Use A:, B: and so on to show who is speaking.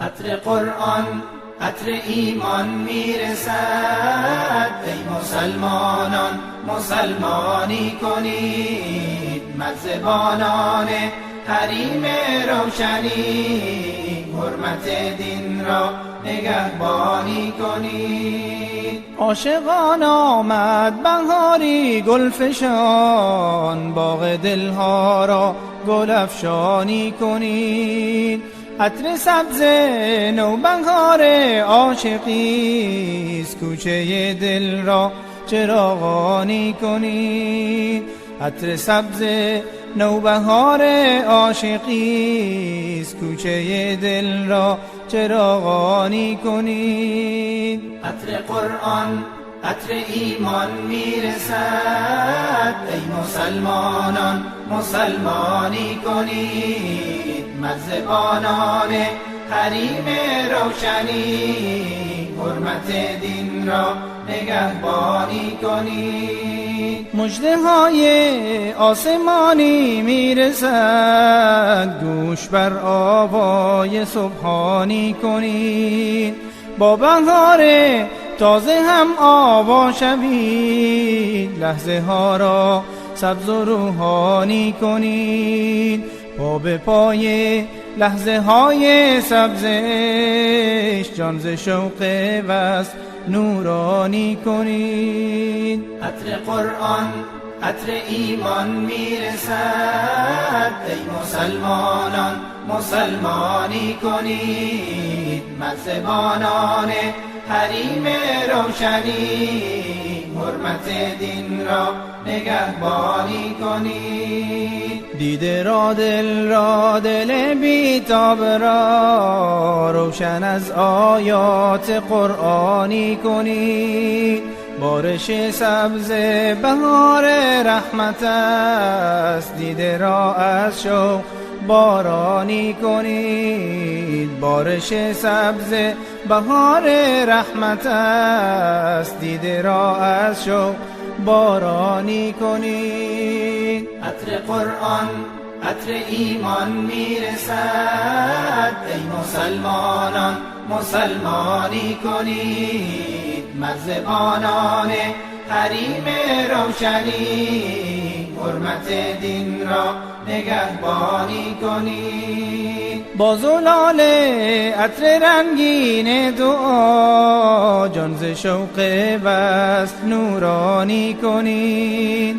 A: عطر قرآن عطر ایمان میرسد. ای مسلمانان مسلمانی کنید، مرزبانان حریم روشنی، حرمت دین را نگهبانی کنید.
B: عاشقان آمد بهاری گلفشان، باغ دلها را گل افشانی کنید. عطر سبز نوبهار عاشقی است، کوچه دل را چراغانی کنید. عطر سبز نوبهار عاشقی است، کوچه دل را چراغانی کنید.
A: عطر قرآن عطر ایمان میرسد. ای مسلمانان مسلمانی کنید، مرزبانان حریم روشنی، حرمت دین را نگهبانی کنید.
B: مژده های آسمانی میرسد، گوش بر آوای سبحانی کنید. با بهار تازه هم آوا شوید، لحظه ها را سبز و روحانی کنید. پا به پای لحظه های سبزش، جان ز شوق وصل نورانی کنید.
A: عطر قرآن عطر ایمان میرسد. ای مسلمانان مسلمانی کنید، مرزبانان حریم روشنی، حرمت دین را نگهبانی کنید.
B: دیده را دل بیتاب را روشن از آیات قرآنی کنید. بارش سبز بهار رحمت است، دیده را از شوق بارانی کنید. بارش سبز بهار رحمت است، دیده را از شوق بارانی کنید.
A: عطر قرآن عطر ایمان میرسد. ای مسلمانان مسلمانی کنید، مرزبانان حریم روشنی، حرمت دین را نگهبانی کنید.
B: با زلال عطر رنگین دعا، جان ز شوق وصل نورانی کنید.